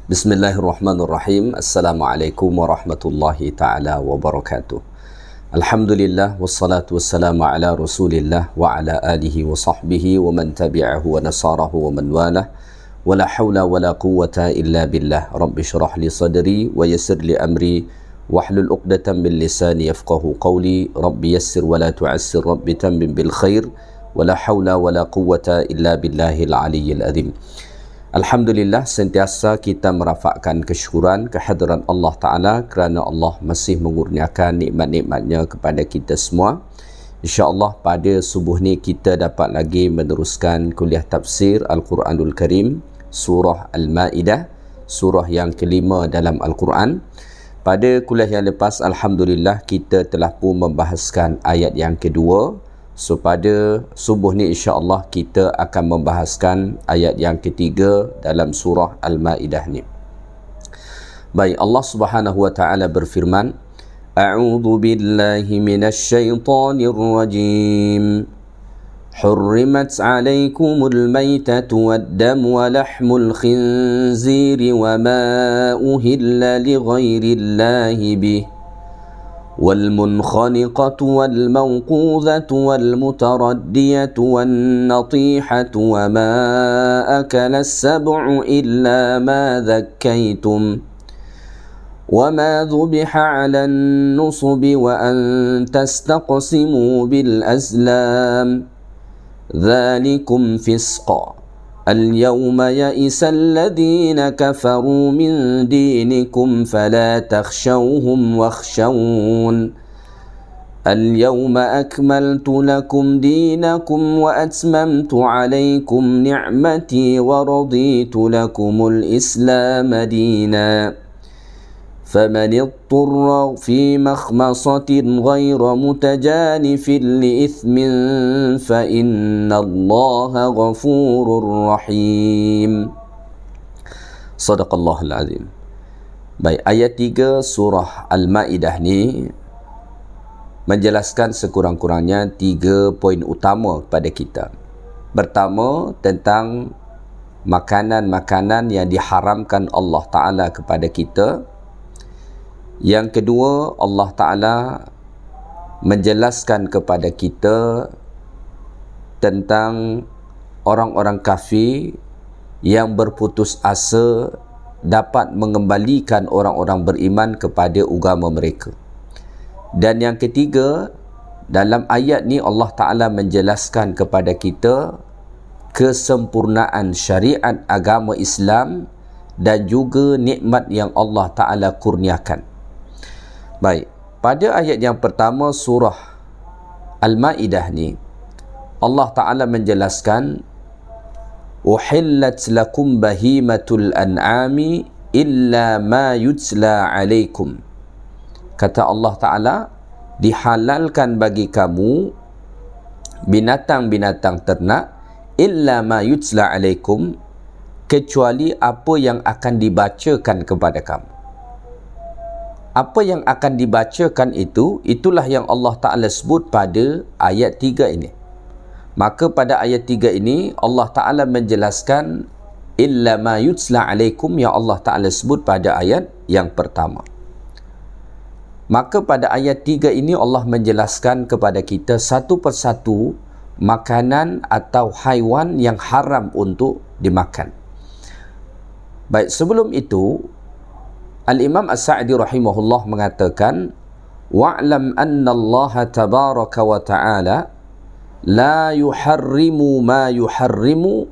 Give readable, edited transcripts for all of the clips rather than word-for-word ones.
Bismillahirrahmanirrahim. Assalamualaikum warahmatullahi ta'ala wabarakatuh. Alhamdulillah wassalatu wassalamu ala Rasulillah wa ala alihi wa sahbihi wa man tabi'ahu wa nasarahu wa man walah. Wa la hawla wa la quwwata illa billah. Rabbi syrah li sadri wa yassir li amri wahlul 'uqdatam min lisani yafqahu qawli. Rabbi yassir wa la tu'assir, Rabbi tammim bil khair. Wa la hawla wa la quwwata illa billahil aliyyil azim. Alhamdulillah, sentiasa kita merafakkan kesyukuran kehadiran Allah Ta'ala kerana Allah masih mengurniakan nikmat-nikmatnya kepada kita semua. InsyaAllah pada subuh ni kita dapat lagi meneruskan kuliah tafsir Al-Quranul Karim, surah Al-Ma'idah, surah yang kelima dalam Al-Quran. Pada kuliah yang lepas, Alhamdulillah kita telah pun membahaskan ayat yang kedua. So pada subuh ni insya-Allah kita akan membahaskan ayat yang ketiga dalam surah Al-Maidah ni. Baik, Allah Subhanahu wa taala berfirman, A'udzu billahi minasy syaithanir rajim. Hurrimat 'alaikumul maitatu wad-damu wa lahmul khinziri wa ma uhilla li ghairillahi bih. والمنخنقة والموقوذة والمتردية والنطيحة وما أكل السبع إلا ما ذكيتم وما ذبح على النصب وأن تستقسموا بالأزلام ذلكم فسق اليوم يئس الذين كفروا من دينكم فلا تخشوهم واخشون اليوم أكملت لكم دينكم وأتممت عليكم نعمتي ورضيت لكم الإسلام دينا فمن اضطر في مخمصة غير متجانف لإثم فإن الله غفور رحيم. Sadaqallahul azim. Baik, ayat 3 surah Al-Maidah ni menjelaskan sekurang-kurangnya 3 poin utama kepada kita. Pertama, tentang makanan-makanan yang diharamkan Allah Ta'ala kepada kita. Yang kedua, Allah Ta'ala menjelaskan kepada kita tentang orang-orang kafir yang berputus asa dapat mengembalikan orang-orang beriman kepada agama mereka. Dan yang ketiga, dalam ayat ni Allah Ta'ala menjelaskan kepada kita kesempurnaan syariat agama Islam dan juga nikmat yang Allah Ta'ala kurniakan. Baik, pada ayat yang pertama surah Al-Maidah ni Allah Ta'ala menjelaskan uhillat lakum bahimatul an'ami illa ma yutla alaikum. Kata Allah Ta'ala, dihalalkan bagi kamu binatang-binatang ternak illa ma yutla alaikum, kecuali apa yang akan dibacakan kepada kamu. Apa yang akan dibacakan itu, itulah yang Allah Ta'ala sebut pada ayat 3 ini. Maka pada ayat 3 ini Allah Ta'ala menjelaskan illa ma yutla alaikum yang Allah Ta'ala sebut pada ayat yang pertama. Maka pada ayat 3 ini Allah menjelaskan kepada kita satu persatu makanan atau haiwan yang haram untuk dimakan. Baik, sebelum itu Al-Imam As-Sa'di rahimahullah mengatakan, wa'lam anna Allah tabaraka wa ta'ala la yuharrimu ma yuharrimu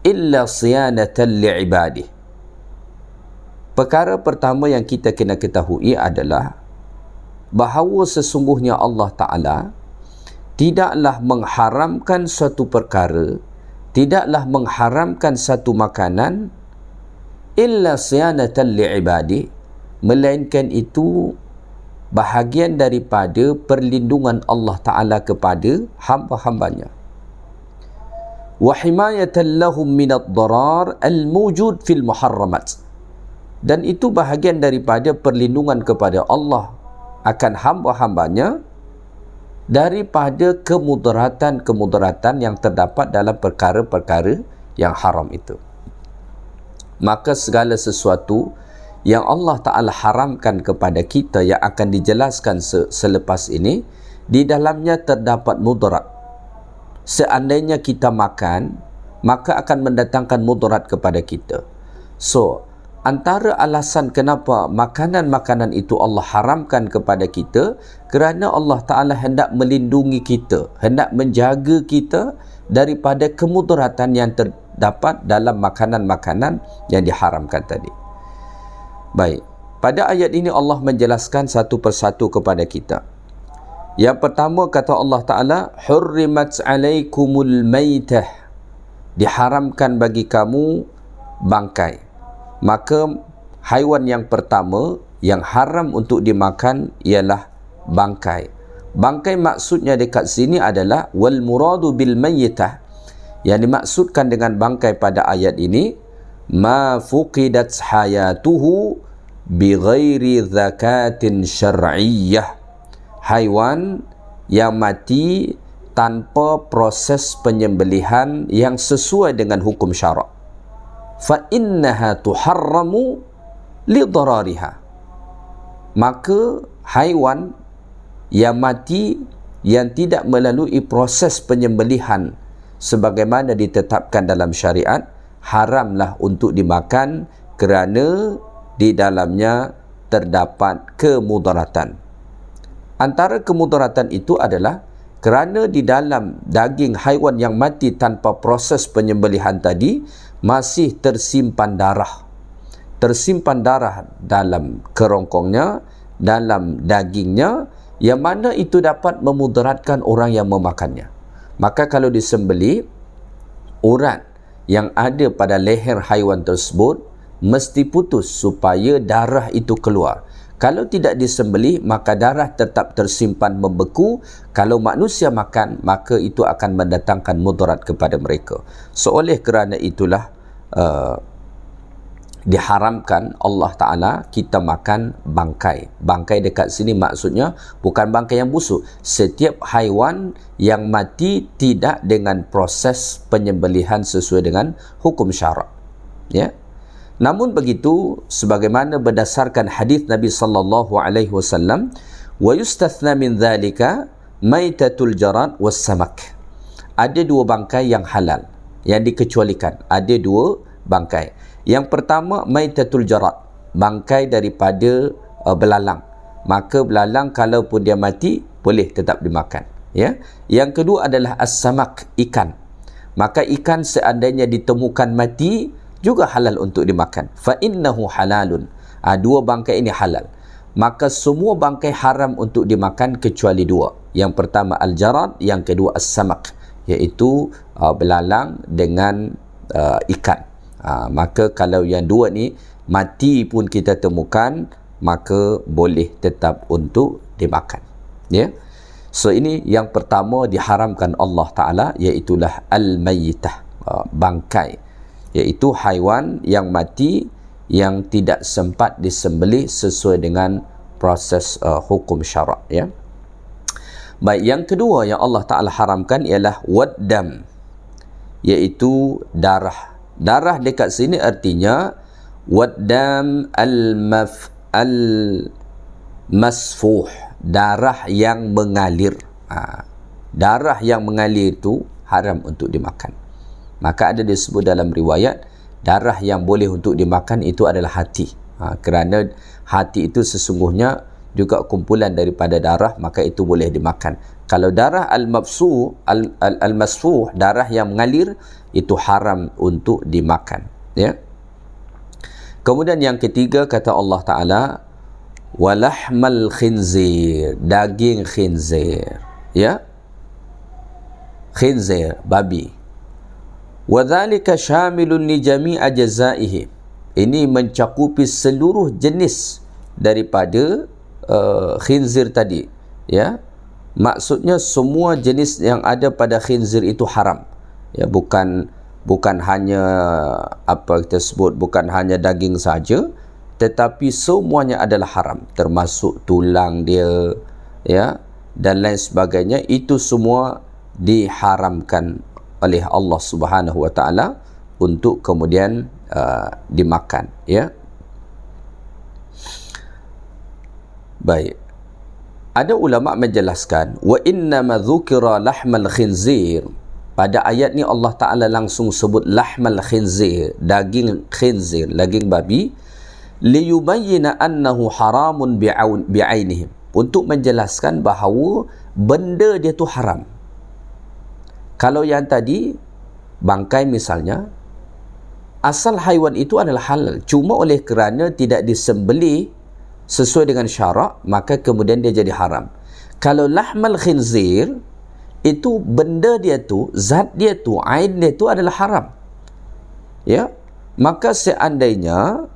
illa siyanatan li'ibadih. Perkara pertama yang kita kena ketahui adalah bahawa sesungguhnya Allah Ta'ala tidaklah mengharamkan suatu perkara, tidaklah mengharamkan satu makanan illa siyanatan li'ibadih, melainkan itu bahagian daripada perlindungan Allah Ta'ala kepada hamba-hambanya. Wa himayatan lahum minad darar al-mujud fil muharramat. Dan itu bahagian daripada perlindungan kepada Allah akan hamba-hambanya daripada kemudaratan-kemudaratan yang terdapat dalam perkara-perkara yang haram itu. maka segala sesuatu yang Allah Ta'ala haramkan kepada kita yang akan dijelaskan selepas ini, di dalamnya terdapat mudarat. Seandainya kita makan, maka akan mendatangkan mudarat kepada kita. So, antara alasan kenapa makanan-makanan itu Allah haramkan kepada kita, kerana Allah Ta'ala hendak melindungi kita, hendak menjaga kita daripada kemudaratan yang terdapat dalam makanan-makanan yang diharamkan tadi. Baik, pada ayat ini Allah menjelaskan satu persatu kepada kita. Yang pertama kata Allah Ta'ala, hurrimat alaikumul maitah, diharamkan bagi kamu bangkai. Maka haiwan yang pertama yang haram untuk dimakan ialah bangkai. Bangkai maksudnya dekat sini adalah wal muradu bil mayyitah. Yang dimaksudkan dengan bangkai pada ayat ini, ma fuqidat hayatuhu bighairi zakatin syar'iyyah. Haiwan yang mati tanpa proses penyembelihan yang sesuai dengan hukum syarak. Fa innaha tuharramu li darariha. Maka haiwan yang mati yang tidak melalui proses penyembelihan sebagaimana ditetapkan dalam syariat, haramlah untuk dimakan kerana di dalamnya terdapat kemudaratan. Antara kemudaratan itu adalah kerana di dalam daging haiwan yang mati tanpa proses penyembelihan tadi masih tersimpan darah. Tersimpan darah dalam kerongkongnya, dalam dagingnya, yang mana itu dapat memudaratkan orang yang memakannya. Maka kalau disembelih, urat yang ada pada leher haiwan tersebut mesti putus supaya darah itu keluar. Kalau tidak disembelih, maka darah tetap tersimpan membeku. Kalau manusia makan, maka itu akan mendatangkan mudarat kepada mereka. So, oleh kerana itulah diharamkan Allah Ta'ala kita makan bangkai. Bangkai dekat sini maksudnya bukan bangkai yang busuk. Setiap haiwan yang mati tidak dengan proses penyembelihan sesuai dengan hukum syarak. Ya. Namun begitu, sebagaimana berdasarkan hadis Nabi sallallahu alaihi wasallam, wa yustathna min dzalika maitatul jarad was samak. Ada dua bangkai yang halal yang dikecualikan. Ada dua bangkai. Yang pertama maitatul jarad, bangkai daripada belalang. Maka belalang kalaupun dia mati boleh tetap dimakan, ya. Yang kedua adalah as-samak, ikan. Maka ikan seandainya ditemukan mati juga halal untuk dimakan. Fa innahu halalun. Dua bangkai ini halal. Maka semua bangkai haram untuk dimakan kecuali dua. Yang pertama al-jarad, yang kedua as-samak, iaitu belalang dengan ikan. Maka kalau yang dua ni mati pun kita temukan, maka boleh tetap untuk dimakan. Ya. So ini yang pertama diharamkan Allah Ta'ala, iaitulah al-mayyitah, bangkai, iaitu haiwan yang mati yang tidak sempat disembelih sesuai dengan proses hukum syarak, ya. Baik, yang kedua yang Allah Ta'ala haramkan ialah waddam, iaitu darah. Darah dekat sini artinya waddam al-masfuh, darah yang mengalir. Darah yang mengalir itu haram untuk dimakan. Maka ada disebut dalam riwayat, darah yang boleh untuk dimakan itu adalah hati. Kerana hati itu sesungguhnya juga kumpulan daripada darah, maka itu boleh dimakan. Kalau darah al-masfuh, darah yang mengalir, itu haram untuk dimakan, ya. Kemudian yang ketiga kata Allah Ta'ala, walahmal khinzir, daging khinzir, ya. Khinzir, babi. Wadhalika syamilun li jami'a jazaihi. Ini mencakupi seluruh jenis daripada khinzir tadi, ya. Maksudnya semua jenis yang ada pada khinzir itu haram, ya. Bukan hanya apa kita sebut, bukan hanya daging saja, tetapi semuanya adalah haram, termasuk tulang dia, ya, dan lain sebagainya. Itu semua diharamkan oleh Allah Subhanahu wa Ta'ala untuk kemudian dimakan, ya. Baik. Ada ulama menjelaskan, wa innama dzukira lahmal khinzir. Pada ayat ni Allah Ta'ala langsung sebut lahmal khinzir, daging khinzir, daging babi, liyubayyina annahu haramun bi'ainihim, untuk menjelaskan bahawa benda dia tu haram. Kalau yang tadi bangkai misalnya, asal haiwan itu adalah halal, cuma oleh kerana tidak disembelih sesuai dengan syarak, maka kemudian dia jadi haram. Kalau lahmal khinzir, itu benda dia tu, zat dia tu, ain dia tu adalah haram, ya. Maka seandainya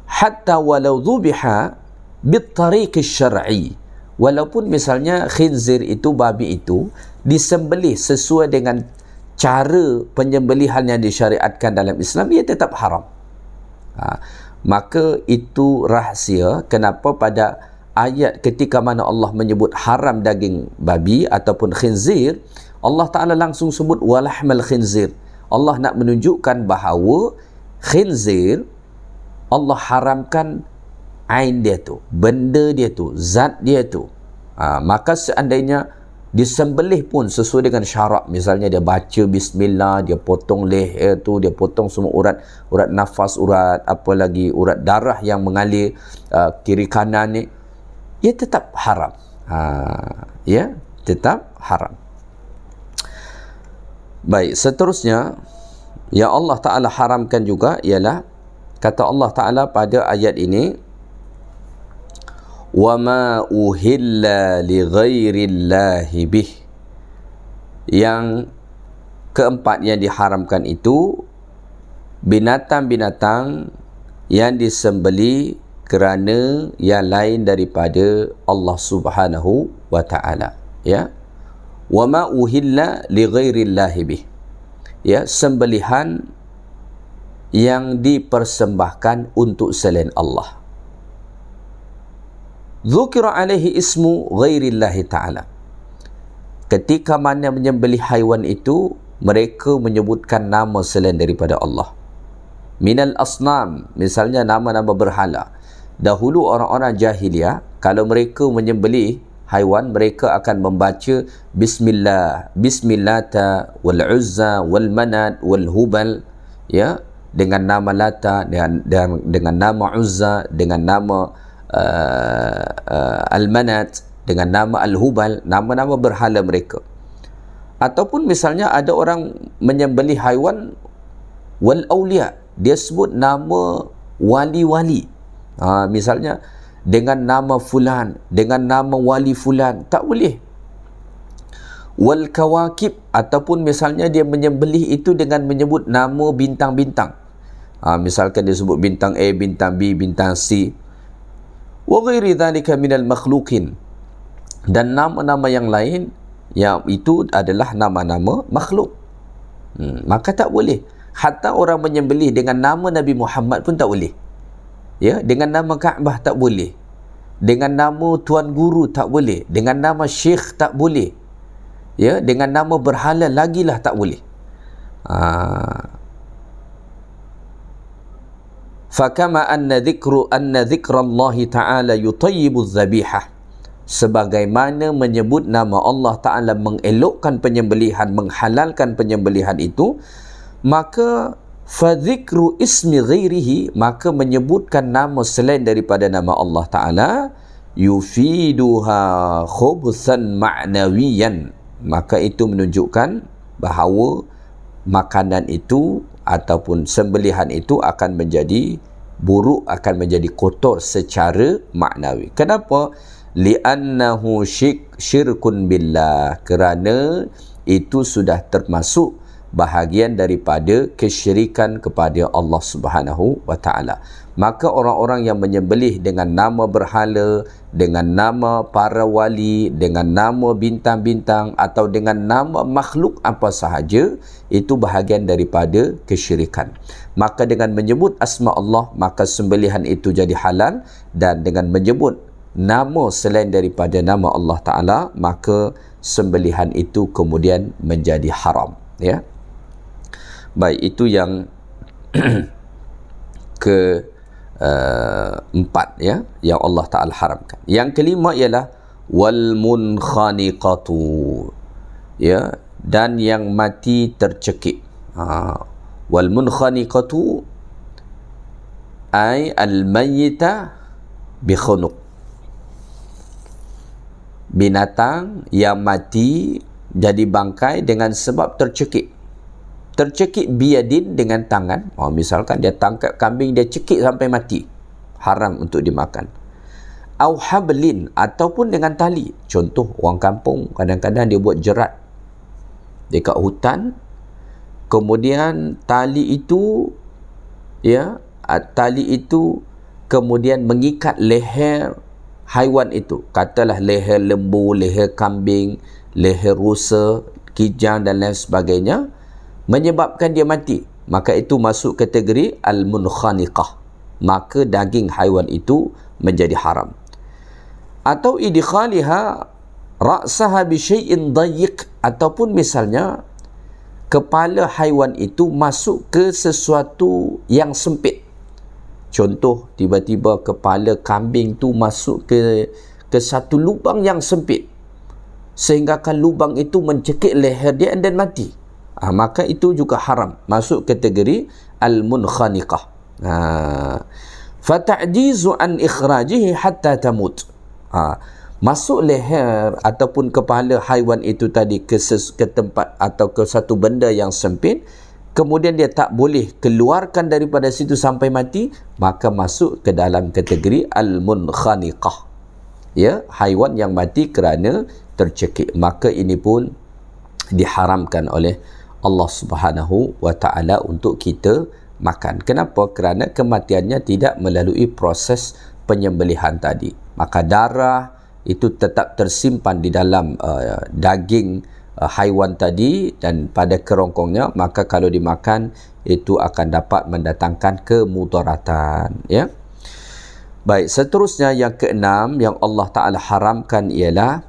hatta walau dhubiha bitariq syar'i, walaupun misalnya khinzir itu, babi itu disembelih sesuai dengan cara penyembelihan yang disyariatkan dalam Islam, ia tetap haram. Maka itu rahsia kenapa pada ayat ketika mana Allah menyebut haram daging babi ataupun khinzir, Allah Ta'ala langsung sebut walahmal khinzir. Allah nak menunjukkan bahawa khinzir, Allah haramkan ain dia tu, benda dia tu, zat dia tu. Maka seandainya disembelih pun sesuai dengan syarak, misalnya dia baca bismillah, dia potong leher tu, dia potong semua urat nafas, urat apa lagi, urat darah yang mengalir kiri kanan ni, ia tetap haram. Ya, tetap haram. Baik, seterusnya yang Allah Ta'ala haramkan juga ialah, kata Allah Ta'ala pada ayat ini, وَمَا أُهِلَّ لِغَيْرِ اللَّهِ بِهِ. Yang keempat yang diharamkan itu binatang-binatang yang disembeli kerana yang lain daripada Allah Subhanahu wa Ta'ala, ya. وَمَا أُهِلَّ لِغَيْرِ اللَّهِ بِهِ, ya, sembelihan yang dipersembahkan untuk selain Allah. Dzukira alaihi ismu ghairillahi ta'ala. Ketika mana menyembelih haiwan itu, mereka menyebutkan nama selain daripada Allah. Minal asnam, misalnya nama-nama berhala. Dahulu orang-orang jahiliah, kalau mereka menyembelih haiwan, mereka akan membaca bismillah, bismillata wal uzza wal manat wal hubal, ya, dengan nama Lata, dengan nama Uzza, dengan nama Al-Manat, dengan nama Al-Hubal, nama-nama berhala mereka. Ataupun misalnya ada orang menyembelih haiwan wal awliya, dia sebut nama wali-wali. Misalnya dengan nama fulan, dengan nama wali fulan, tak boleh. Wal kawakib, ataupun misalnya dia menyembelih itu dengan menyebut nama bintang-bintang. Misalkan dia sebut bintang A, bintang B, bintang C. Wa ghairi dhalika minal makhluqin, dan nama-nama yang lain yang itu adalah nama-nama makhluk. Maka tak boleh. Hatta orang menyembelih dengan nama Nabi Muhammad pun tak boleh, ya. Dengan nama Kaabah tak boleh, dengan nama Tuan Guru tak boleh, dengan nama Syekh tak boleh, ya. Dengan nama berhala lagilah tak boleh. Fakama anna dzikrallahi ta'ala yutayyibu dzabihah, sebagaimana menyebut nama Allah Ta'ala mengelokkan penyembelihan, menghalalkan penyembelihan itu, maka fadzikru ismi ghairihi, maka menyebutkan nama selain daripada nama Allah Ta'ala, yufiduha khubthan ma'nawiyan, maka itu menunjukkan bahawa makanan itu ataupun sembelihan itu akan menjadi buruk, akan menjadi kotor secara maknawi. Kenapa? Li'annahu syirkun billah, kerana itu sudah termasuk bahagian daripada kesyirikan kepada Allah Subhanahu wa Ta'ala. Maka orang-orang yang menyembelih dengan nama berhala, dengan nama para wali, dengan nama bintang-bintang, atau dengan nama makhluk apa sahaja, itu bahagian daripada kesyirikan. Maka dengan menyebut asma Allah, maka sembelihan itu jadi halal, dan dengan menyebut nama selain daripada nama Allah Ta'ala, maka sembelihan itu kemudian menjadi haram, ya. Baik, itu yang ke empat, ya, yang Allah Ta'ala haramkan. Yang kelima ialah wal munkhaniqatu, ya, dan yang mati tercekik. Wal munkhaniqatu ay al mayyita bi khunuq, binatang yang mati jadi bangkai dengan sebab tercekik. Tercekik biadin, dengan tangan. Misalkan dia tangkap kambing, dia cekik sampai mati, haram untuk dimakan. Au hablin, ataupun dengan tali. Contoh, orang kampung kadang-kadang dia buat jerat dekat hutan, kemudian tali itu, ya, tali itu kemudian mengikat leher haiwan itu. Katalah leher lembu, leher kambing, leher rusa, kijang dan lain sebagainya, menyebabkan dia mati. Maka itu masuk kategori al-munkhaniqah. Maka daging haiwan itu menjadi haram. Atau idkhaliha ra'saha bi syai'in dayiq, ataupun misalnya kepala haiwan itu masuk ke sesuatu yang sempit. Contoh, tiba-tiba kepala kambing tu masuk ke satu lubang yang sempit, sehingga kan lubang itu mencekik leher dia dan mati. Maka itu juga haram, masuk kategori al-munkhaniqah. Fata'jizu an ikhrajihi hatta tamut. Masuk leher ataupun kepala haiwan itu tadi ke tempat atau ke satu benda yang sempit, kemudian dia tak boleh keluarkan daripada situ sampai mati, maka masuk ke dalam kategori al-munkhaniqah, ya, haiwan yang mati kerana tercekik. Maka ini pun diharamkan oleh Allah Subhanahu wa Ta'ala untuk kita makan. Kenapa? Kerana kematiannya tidak melalui proses penyembelihan tadi. Maka darah itu tetap tersimpan di dalam daging haiwan tadi dan pada kerongkongnya, maka kalau dimakan itu akan dapat mendatangkan kemudaratan, ya. Baik, seterusnya yang keenam yang Allah Ta'ala haramkan ialah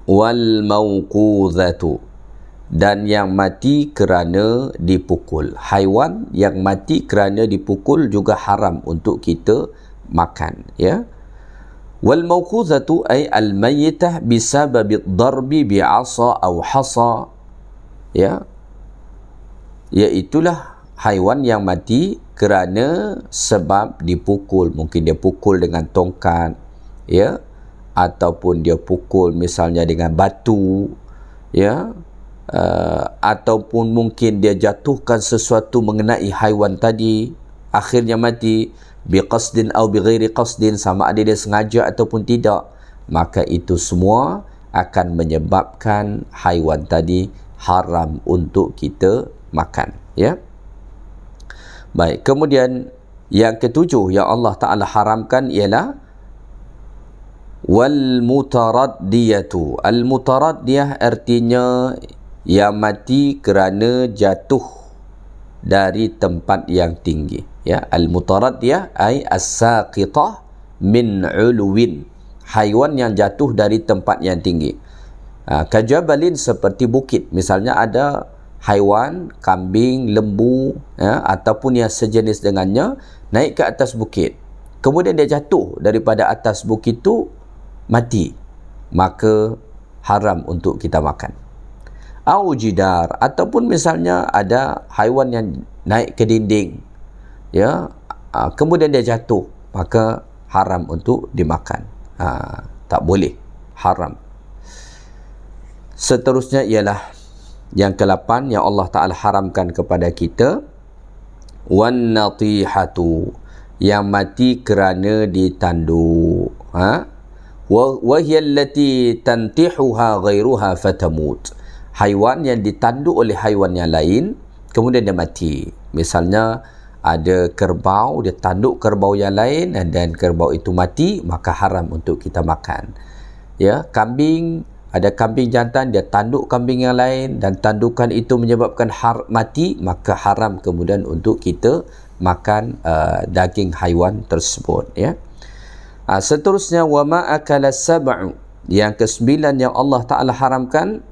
wal mauqudhatu, dan yang mati kerana dipukul. Haiwan yang mati kerana dipukul juga haram untuk kita makan, ya. Wal mauqudhatu ay al mayyitah bisababi darbi bi'asa aw hasa, ya, iaitulah haiwan yang mati kerana sebab dipukul. Mungkin dia pukul dengan tongkat, ya, ataupun dia pukul misalnya dengan batu, ya, ataupun mungkin dia jatuhkan sesuatu mengenai haiwan tadi, akhirnya mati, biqasdin atau bighairi qasdin, sama ada dia sengaja ataupun tidak. Maka itu semua akan menyebabkan haiwan tadi haram untuk kita makan, ya. Baik, kemudian yang ketujuh yang Allah Ta'ala haramkan ialah wal mutaraddiyatu. Al mutaraddiyah artinya yang mati kerana jatuh dari tempat yang tinggi, ya. Al mutaraddiyah ay as-saqitah min uluwin, haiwan yang jatuh dari tempat yang tinggi. Kajabalin, seperti bukit. Misalnya ada haiwan, kambing, lembu, ya, ataupun yang sejenis dengannya naik ke atas bukit, kemudian dia jatuh daripada atas bukit itu, mati, maka haram untuk kita makan. Au jidar, ataupun misalnya ada haiwan yang naik ke dinding, ya, kemudian dia jatuh, maka haram untuk dimakan. Tak boleh, haram. Seterusnya ialah yang ke-8 yang Allah Ta'ala haramkan kepada kita, wan natihatu, yang mati kerana ditandu. Wa hiya allati tantihuha ghairuha fatamut, haiwan yang ditandu oleh haiwan yang lain kemudian dia mati. Misalnya ada kerbau, dia tanduk kerbau yang lain dan kerbau itu mati, maka haram untuk kita makan, ya. Kambing, ada kambing jantan, dia tanduk kambing yang lain dan tandukan itu menyebabkan mati, maka haram kemudian untuk kita makan daging haiwan tersebut, ya. Seterusnya wa ma akala sab'u, yang ke-9 yang Allah Ta'ala haramkan,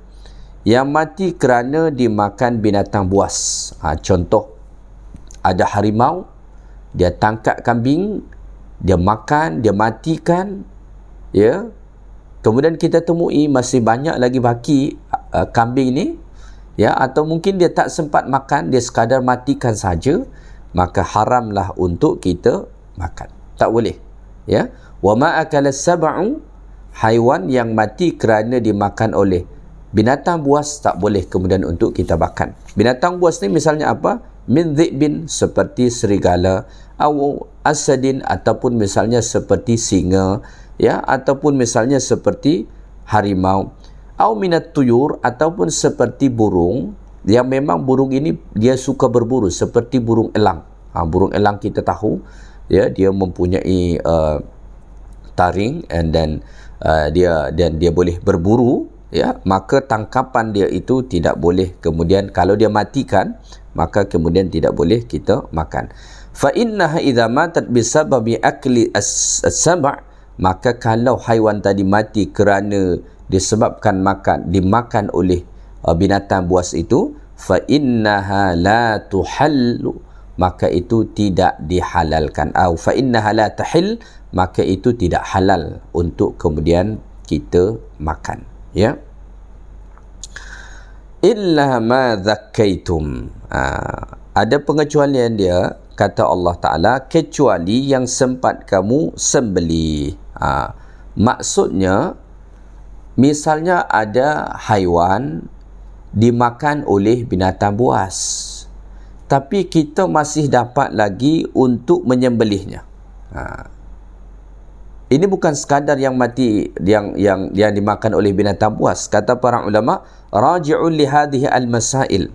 yang mati kerana dimakan binatang buas. Contoh, Ada harimau, dia tangkap kambing, dia makan, dia matikan, ya. Kemudian kita temui masih banyak lagi baki kambing ni, ya, atau mungkin dia tak sempat makan, dia sekadar matikan saja, maka haramlah untuk kita makan. Tak boleh, ya. Wa ma akala sab'u, haiwan yang mati kerana dimakan oleh binatang buas tak boleh kemudian untuk kita makan. Binatang buas ni misalnya apa? Min dhi'bin, seperti serigala, atau asadin, ataupun misalnya seperti singa, ya, ataupun misalnya seperti harimau, atau minat tuyur, ataupun seperti burung yang memang burung ini dia suka berburu, seperti burung elang. Burung elang kita tahu, ya, dia mempunyai taring, and then dia boleh berburu, ya, maka tangkapan dia itu tidak boleh kemudian kalau dia matikan, maka kemudian tidak boleh kita makan. Fa innaha idza matat bisababi akli as-sab', maka kalau haiwan tadi mati kerana disebabkan dimakan oleh binatang buas itu, fa innaha la tuhallu, maka itu tidak dihalalkan. Au fa innaha la tahil, maka itu tidak halal untuk kemudian kita makan, ya. Illa ma zakkaitum, ada pengecualian dia, kata Allah Ta'ala, kecuali yang sempat kamu sembelih. Maksudnya, misalnya ada haiwan dimakan oleh binatang buas, tapi kita masih dapat lagi untuk menyembelihnya. Ini bukan sekadar yang mati, yang dimakan oleh binatang buas. Kata para ulama, raji'un li hadhihi al-masail.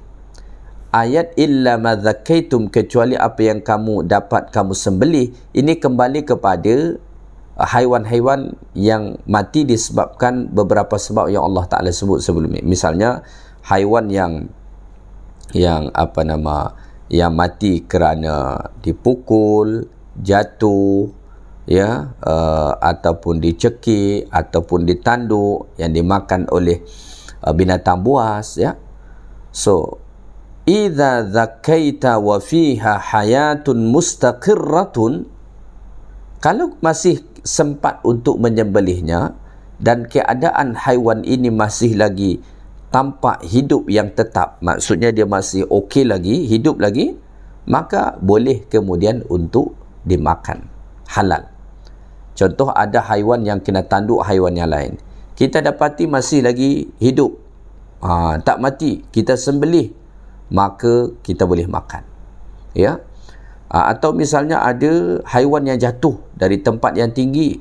Ayat illa ma zakkaitum, kecuali apa yang kamu dapat kamu sembelih, ini kembali kepada haiwan-haiwan yang mati disebabkan beberapa sebab yang Allah Ta'ala sebut sebelum ini. Misalnya haiwan yang mati kerana dipukul, jatuh, ya, ataupun dicekik, ataupun ditanduk, yang dimakan oleh binatang buas, ya. So idza zakkaita wa fiha hayatun mustaqirratun, kalau masih sempat untuk menyembelihnya dan keadaan haiwan ini masih lagi tampak hidup yang tetap, maksudnya dia masih okey lagi, hidup lagi, maka boleh kemudian untuk dimakan, halal. Contoh, ada haiwan yang kena tanduk haiwan yang lain, kita dapati masih lagi hidup, tak mati, kita sembelih, maka kita boleh makan, ya. Atau misalnya ada haiwan yang jatuh dari tempat yang tinggi,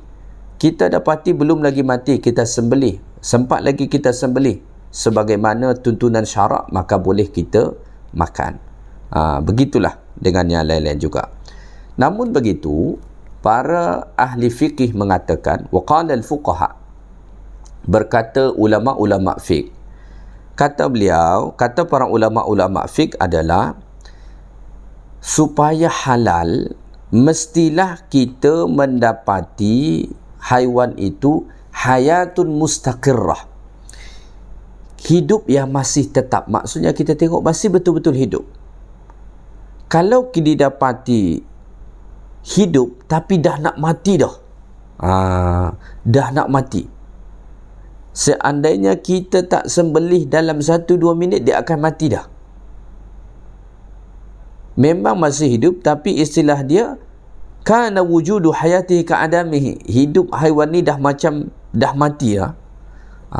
kita dapati belum lagi mati, kita sembelih, sempat lagi kita sembelih sebagaimana tuntunan syarak, maka boleh kita makan. Begitulah dengan yang lain-lain juga. Namun begitu, para ahli fiqih mengatakan, waqala al-fuqaha, berkata ulama-ulama fiqh, kata para ulama-ulama fiqh adalah, supaya halal mestilah kita mendapati haiwan itu hayatun mustaqirrah, hidup yang masih tetap. Maksudnya kita tengok masih betul-betul hidup. Kalau didapati hidup tapi dah nak mati dah, dah nak mati, seandainya kita tak sembelih dalam 1-2 minit, dia akan mati dah. Memang masih hidup, tapi istilah dia kana wujudu hayatihi ka'adamihi, hidup haiwan ni dah macam dah mati lah.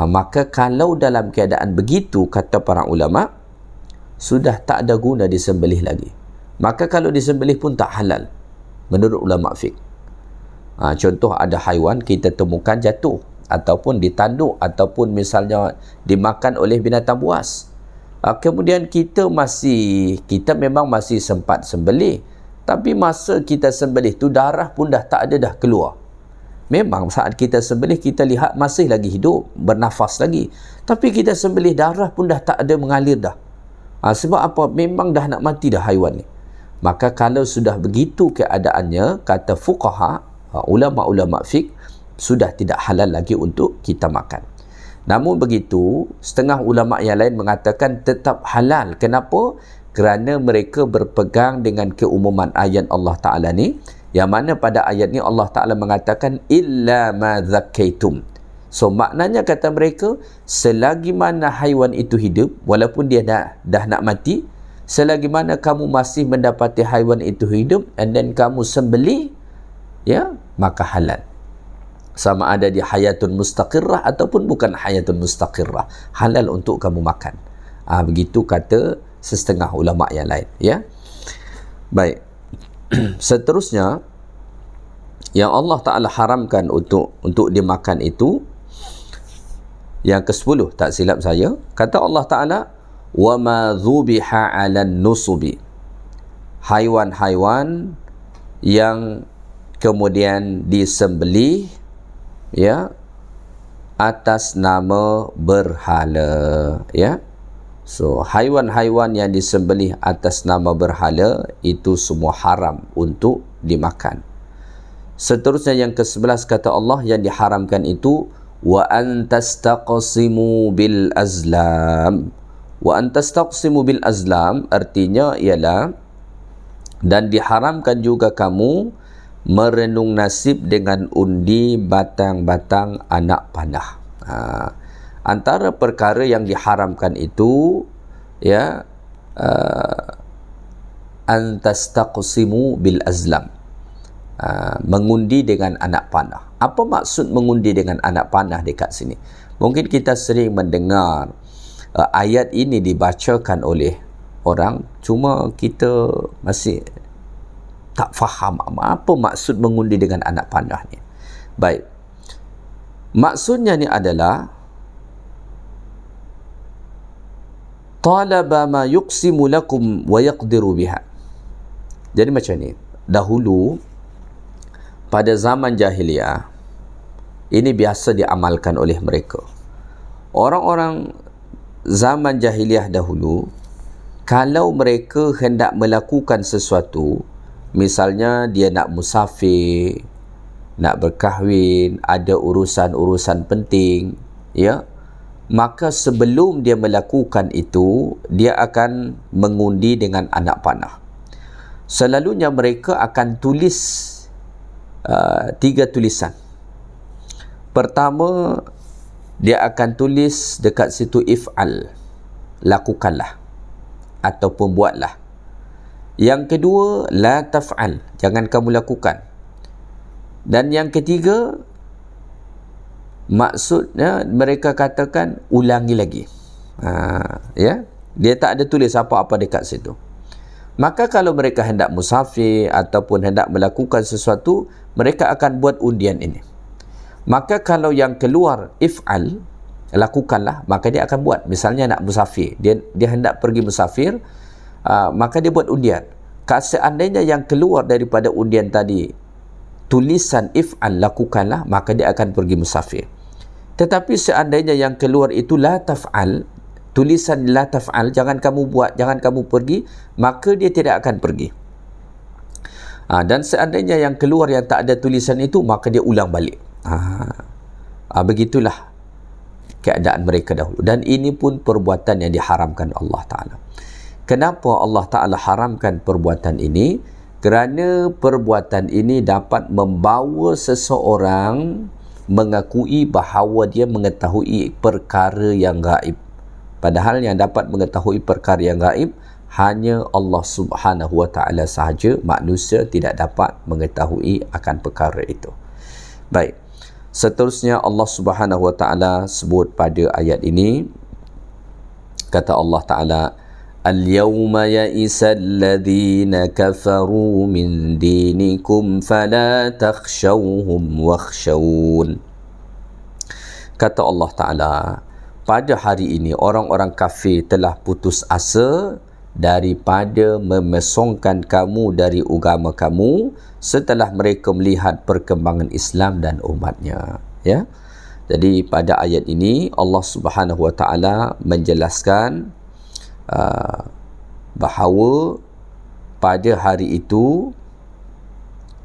Maka kalau dalam keadaan begitu, kata para ulama, sudah tak ada guna disembelih lagi. Maka kalau disembelih pun tak halal menurut ulama fiqh. Contoh, ada haiwan kita temukan jatuh, ataupun ditanduk, ataupun misalnya dimakan oleh binatang buas. Kemudian kita memang masih sempat sembelih, tapi masa kita sembelih tu darah pun dah tak ada, dah keluar. Memang saat kita sembelih kita lihat masih lagi hidup, bernafas lagi, tapi kita sembelih darah pun dah tak ada mengalir dah. Sebab apa? Memang dah nak mati dah haiwan ni. Maka kalau sudah begitu keadaannya, kata fuqaha, ulama-ulama fiqh, sudah tidak halal lagi untuk kita makan. Namun begitu, setengah ulama yang lain mengatakan tetap halal. Kenapa? kerana mereka berpegang dengan keumuman ayat Allah Ta'ala ni, yang mana pada ayat ni Allah Ta'ala mengatakan illa ma zakkaitum. So maknanya kata mereka, selagi mana haiwan itu hidup, walaupun dia dah nak mati, selagi mana kamu masih mendapati haiwan itu hidup and then kamu sembelih, ya, maka halal. Sama ada di hayatun mustaqirrah ataupun bukan hayatun mustaqirrah, halal untuk kamu makan. Begitu kata setengah ulama yang lain, ya. Baik. Seterusnya yang Allah Ta'ala haramkan untuk dimakan itu yang ke-10, tak silap saya, kata Allah Ta'ala wa ma dhubiha 'alan nusubi, haiwan-haiwan yang kemudian disembelih, ya, atas nama berhala, ya. So haiwan-haiwan yang disembelih atas nama berhala itu semua haram untuk dimakan. Seterusnya yang ke-11 kata Allah yang diharamkan itu wa antastaqsimu bil azlam. Wa antastaqsimu bil azlam artinya ialah dan diharamkan juga kamu merenung nasib dengan undi batang-batang anak panah. Antara perkara yang diharamkan itu, ya, antastaqsimu bil azlam, mengundi dengan anak panah. Apa maksud mengundi dengan anak panah dekat sini? Mungkin kita sering mendengar ayat ini dibacakan oleh orang, cuma kita masih tak faham apa maksud mengundi dengan anak panah ni. Baik, maksudnya ni adalah talaba ma yuqsimu lakum wa yaqdiru biha. Jadi macam ni, dahulu pada zaman jahiliah ini biasa diamalkan oleh mereka. Orang-orang zaman jahiliah dahulu, kalau mereka hendak melakukan sesuatu, misalnya dia nak musafir, nak berkahwin, ada urusan-urusan penting, ya, maka sebelum dia melakukan itu, dia akan mengundi dengan anak panah. Selalunya mereka akan tulis 3 tulisan. Pertama, dia akan tulis dekat situ if'al, lakukanlah ataupun buatlah. Yang kedua, la taf'al, jangan kamu lakukan. Dan yang ketiga, maksudnya mereka katakan ulangi lagi. Ya, dia tak ada tulis apa-apa dekat situ. Maka kalau mereka hendak musafir ataupun hendak melakukan sesuatu, mereka akan buat undian ini. Maka kalau yang keluar if'al, lakukanlah, maka dia akan buat. Misalnya nak musafir, dia hendak pergi musafir, maka dia buat undian. Seandainya yang keluar daripada undian tadi tulisan if'al, lakukanlah, maka dia akan pergi musafir. Tetapi seandainya yang keluar itu la taf'al, tulisan la taf'al, jangan kamu buat, jangan kamu pergi, maka dia tidak akan pergi. Dan seandainya yang keluar yang tak ada tulisan itu, maka dia ulang balik. Begitulah keadaan mereka dahulu. Dan ini pun perbuatan yang diharamkan Allah Ta'ala. Kenapa Allah Ta'ala haramkan perbuatan ini? Kerana perbuatan ini dapat membawa seseorang mengakui bahawa dia mengetahui perkara yang gaib. Padahal yang dapat mengetahui perkara yang gaib hanya Allah Subhanahu Wa Ta'ala sahaja. Manusia tidak dapat mengetahui akan perkara itu. Baik, seterusnya Allah Subhanahu Wa Ta'ala sebut pada ayat ini, kata Allah Ta'ala, al-yawma ya'isa alladhina kafaru min dinikum fala takhshawhum wakhshawun. Kata Allah Ta'ala, pada hari ini orang-orang kafir telah putus asa daripada memesongkan kamu dari agama kamu setelah mereka melihat perkembangan Islam dan umatnya, ya. Jadi pada ayat ini Allah Subhanahu Wa Ta'ala menjelaskan bahawa pada hari itu,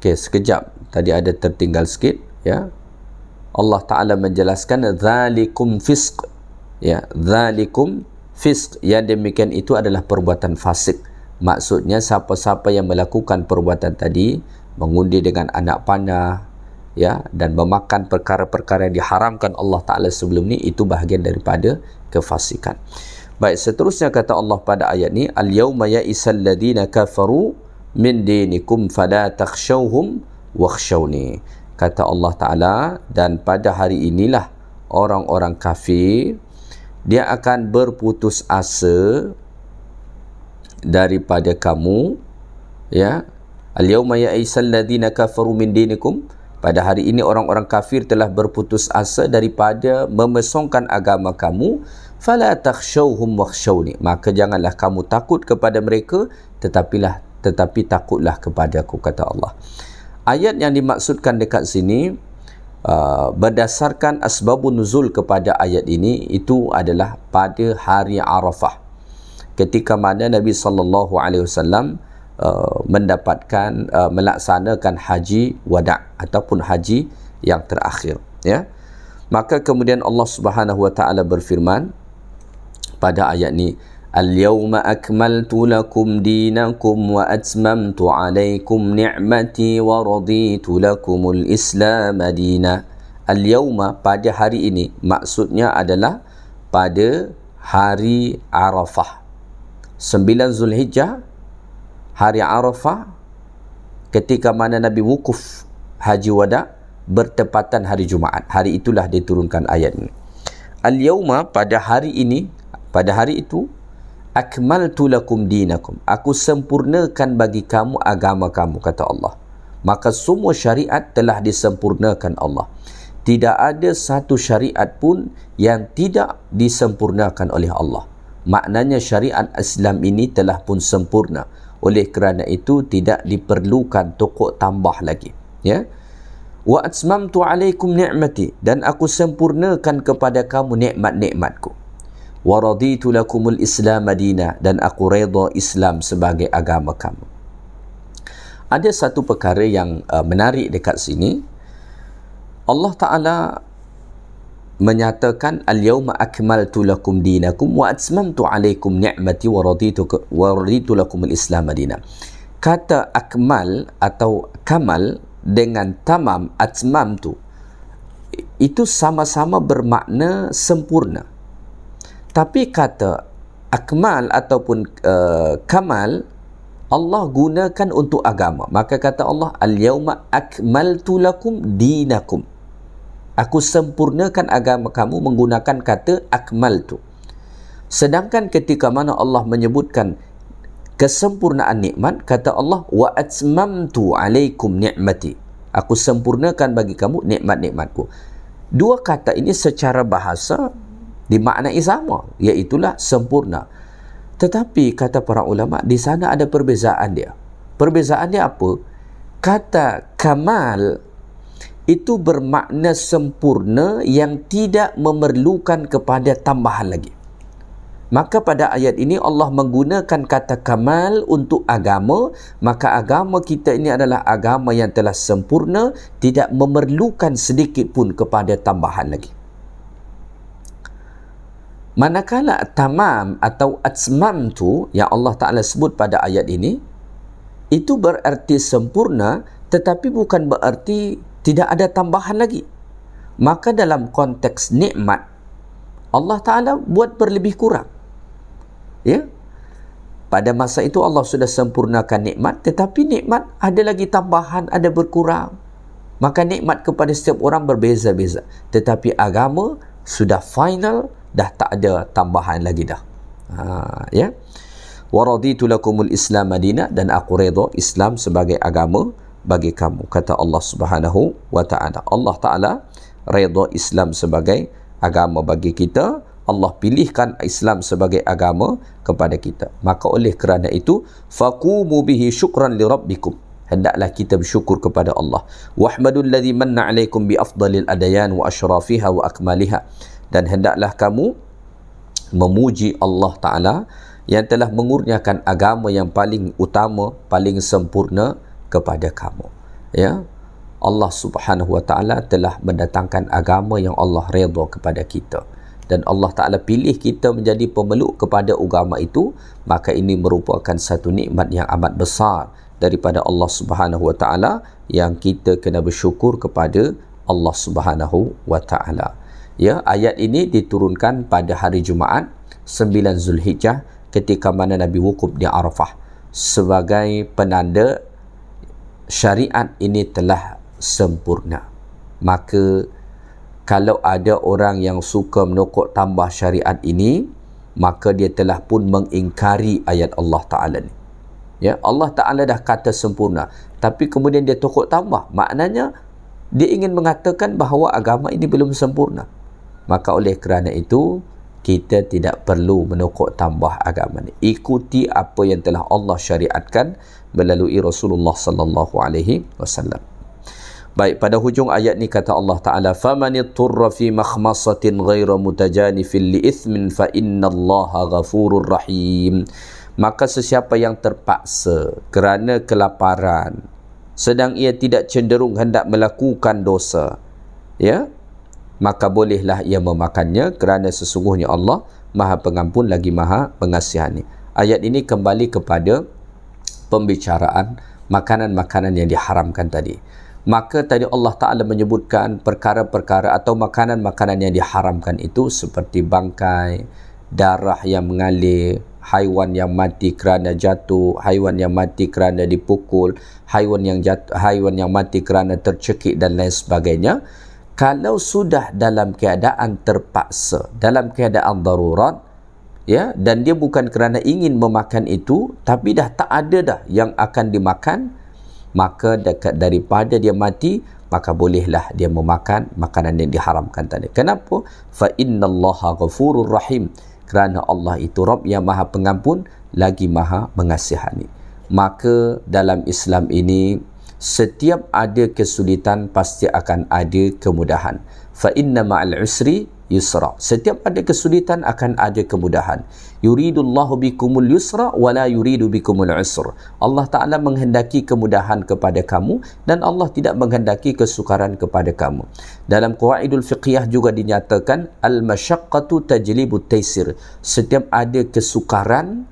sekejap tadi ada tertinggal sikit, ya. Allah Ta'ala menjelaskan zalikum fisq, ya, zalikum Fisq, yang demikian itu adalah perbuatan fasik. Maksudnya siapa-siapa yang melakukan perbuatan tadi, mengundi dengan anak panah, ya, dan memakan perkara-perkara yang diharamkan Allah Ta'ala sebelum ni, itu bahagian daripada kefasikan. Baik, seterusnya kata Allah pada ayat ni, al-yawma ya'isal ladina kafaru min dinikum fala takhshawhum wakhshawni. Kata Allah Ta'ala, dan pada hari inilah orang-orang kafir dia akan berputus asa daripada kamu, ya. Al-yawma ya'isal ladina kafaru min dinikum, pada hari ini orang-orang kafir telah berputus asa daripada memesongkan agama kamu. Fala takhshawhum wakhshawni, maka janganlah kamu takut kepada mereka, tetapi takutlah kepada aku, kata Allah. Ayat yang dimaksudkan dekat sini berdasarkan asbabun nuzul kepada ayat ini, itu adalah pada hari Arafah, ketika mana Nabi SAW melaksanakan haji wada' ataupun haji yang terakhir, ya. Maka kemudian Allah Subhanahu wa taala berfirman pada ayat ni, al-yawma akmaltu lakum dinakum wa atmamtu alaikum ni'mati wa raditu lakumul islam dina. Al-yawma, pada hari ini, maksudnya adalah pada hari Arafah, 9 Zulhijjah, hari Arafah, ketika mana Nabi wukuf haji wada' bertepatan hari Jumaat. Hari itulah diturunkan ayat ini. Al-yawma, pada hari ini, pada hari itu, akmaltu lakum dinakum, aku sempurnakan bagi kamu agama kamu, kata Allah. Maka semua syariat telah disempurnakan Allah. Tidak ada satu syariat pun yang tidak disempurnakan oleh Allah. Maknanya syariat Islam ini telah pun sempurna. Oleh kerana itu tidak diperlukan tokok tambah lagi, ya. Wa atmamtu alaikum ni'mati, dan aku sempurnakan kepada kamu nikmat-nikmatku. Wa raditu lakumul islam dina, dan aku redha Islam sebagai agama kamu. Ada satu perkara yang menarik dekat sini. Allah Ta'ala menyatakan al-yawma akmaltu lakum dinakum wa atmamtu alaikum ni'mati wa raditu lakumul islam dina. Kata akmal atau kamal dengan tamam, atmamtu, itu sama-sama bermakna sempurna. Tapi kata akmal ataupun kamal, Allah gunakan untuk agama. Maka kata Allah, al-yawma akmaltu lakum dinakum, aku sempurnakan agama kamu, menggunakan kata akmaltu. Sedangkan ketika mana Allah menyebutkan kesempurnaan nikmat, kata Allah, wa atmamtu alaikum ni'mati, aku sempurnakan bagi kamu nikmat-nikmatku. Dua kata ini secara bahasa dimaknai sama, iaitulah sempurna. Tetapi kata para ulama, di sana ada perbezaan dia. Perbezaan dia apa? Kata kamal itu bermakna sempurna yang tidak memerlukan kepada tambahan lagi. Maka pada ayat ini Allah menggunakan kata kamal untuk agama. Maka agama kita ini adalah agama yang telah sempurna, tidak memerlukan sedikit pun kepada tambahan lagi. Manakala tamam atau atmamtu yang Allah Ta'ala sebut pada ayat ini, itu berarti sempurna, tetapi bukan berarti tidak ada tambahan lagi. Maka dalam konteks nikmat, Allah Ta'ala buat berlebih kurang, ya. Pada masa itu Allah sudah sempurnakan nikmat, tetapi nikmat ada lagi tambahan, ada berkurang. Maka nikmat kepada setiap orang berbeza-beza. Tetapi agama sudah final, dah tak ada tambahan lagi dah. Ya. Wa raditu lakumul islam dina, dan aku redha Islam sebagai agama bagi kamu, kata Allah Subhanahu wa ta'ala. Allah Ta'ala redha Islam sebagai agama bagi kita. Allah pilihkan Islam sebagai agama kepada kita. Maka oleh kerana itu, faqumu bihi syukran li rabbikum, hendaklah kita bersyukur kepada Allah. Wahmadul ladzi manna alaikum bi afdalil adyan wa asyrafiha wa akmaliha, dan hendaklah kamu memuji Allah Ta'ala yang telah mengurniakan agama yang paling utama, paling sempurna kepada kamu, ya. Allah Subhanahu wa Ta'ala telah mendatangkan agama yang Allah redha kepada kita. dan Allah Ta'ala pilih kita menjadi pemeluk kepada agama itu, maka ini merupakan satu nikmat yang amat besar daripada Allah Subhanahu Wa Ta'ala yang kita kena bersyukur kepada Allah Subhanahu Wa Ta'ala. Ya, ayat ini diturunkan pada hari Jumaat 9 Zulhijjah ketika mana Nabi wukuf di Arafah sebagai penanda syariat ini telah sempurna. Maka kalau ada orang yang suka menokok tambah syariat ini, maka dia telah pun mengingkari ayat Allah Ta'ala ni. Ya, Allah Ta'ala dah kata sempurna, tapi kemudian dia tokok tambah. Maknanya dia ingin mengatakan bahawa agama ini belum sempurna. Maka oleh kerana itu, kita tidak perlu menokok tambah agama ini. Ikuti apa yang telah Allah syariatkan melalui Rasulullah sallallahu alaihi wasallam. Baik, pada hujung ayat ni kata Allah Ta'ala, فَمَنِ اضْطُرَّ فِي مَخْمَصَةٍ غَيْرَ مُتَجَانِفٍ لِإِثْمٍ فَإِنَّ اللَّهَ غَفُورٌ رَحِيمٌ. Maka sesiapa yang terpaksa kerana kelaparan, sedang ia tidak cenderung hendak melakukan dosa, ya, maka bolehlah ia memakannya, kerana sesungguhnya Allah Maha Pengampun lagi Maha Pengasihani. Ayat ini kembali kepada pembicaraan makanan-makanan yang diharamkan tadi. Maka tadi Allah Ta'ala menyebutkan perkara-perkara atau makanan-makanan yang diharamkan itu seperti bangkai, darah yang mengalir, haiwan yang mati kerana jatuh, haiwan yang mati kerana dipukul, haiwan yang mati kerana tercekik dan lain sebagainya. Kalau sudah dalam keadaan terpaksa, dalam keadaan darurat, ya, dan dia bukan kerana ingin memakan itu, tapi dah tak ada dah yang akan dimakan, maka dekat daripada dia mati, maka bolehlah dia memakan makanan yang diharamkan tadi. Kenapa? Fa innallaha ghafurur rahim. Kerana Allah itu Rabb yang Maha Pengampun lagi Maha Mengasihani. Maka dalam Islam ini, setiap ada kesulitan pasti akan ada kemudahan. Fa inna ma'al usri yusra. Setiap ada kesulitan akan ada kemudahan. Yuridullahu bikumul yusra wa la yuridu bikumul usr. Allah Ta'ala menghendaki kemudahan kepada kamu dan Allah tidak menghendaki kesukaran kepada kamu. Dalam qawaidul fiqhiyah juga dinyatakan al-masyaqqatu tajlibut taisir. Setiap ada kesukaran,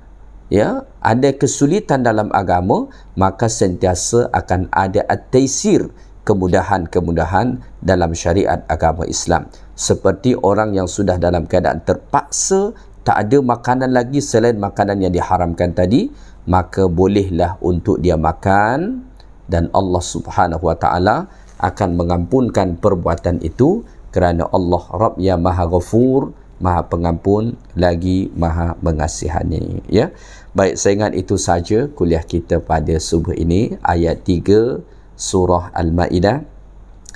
ya, ada kesulitan dalam agama, maka sentiasa akan ada at-taisir, kemudahan-kemudahan dalam syariat agama Islam. Seperti orang yang sudah dalam keadaan terpaksa, tak ada makanan lagi selain makanan yang diharamkan tadi, maka bolehlah untuk dia makan, dan Allah Subhanahu Wa Ta'ala akan mengampunkan perbuatan itu, kerana Allah Rabb yang Maha Ghafur, Maha Pengampun lagi Maha Mengasihani. Ya. Baik, saya ingat itu saja kuliah kita pada subuh ini, ayat 3 surah Al-Ma'idah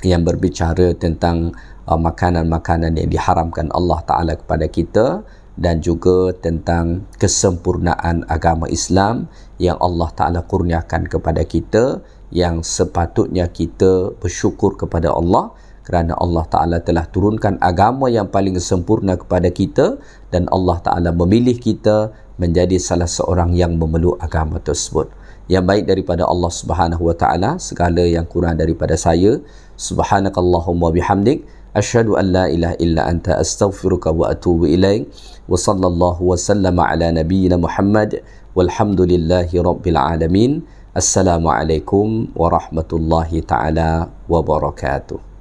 yang berbicara tentang makanan-makanan yang diharamkan Allah Ta'ala kepada kita, dan juga tentang kesempurnaan agama Islam yang Allah Ta'ala kurniakan kepada kita, yang sepatutnya kita bersyukur kepada Allah kerana Allah Ta'ala telah turunkan agama yang paling sempurna kepada kita, dan Allah Ta'ala memilih kita menjadi salah seorang yang memeluk agama tersebut. Yang baik daripada Allah Subhanahu Wa Ta'ala, segala yang kurang daripada saya. Subhanakallahumma bihamdik, asyhadu an la ilaha illa anta, astaghfiruka wa atubu ilaik. Wa sallallahu wa sallama ala nabiyyina Muhammad walhamdulillahi rabbil alamin. Assalamualaikum warahmatullahi taala wabarakatuh.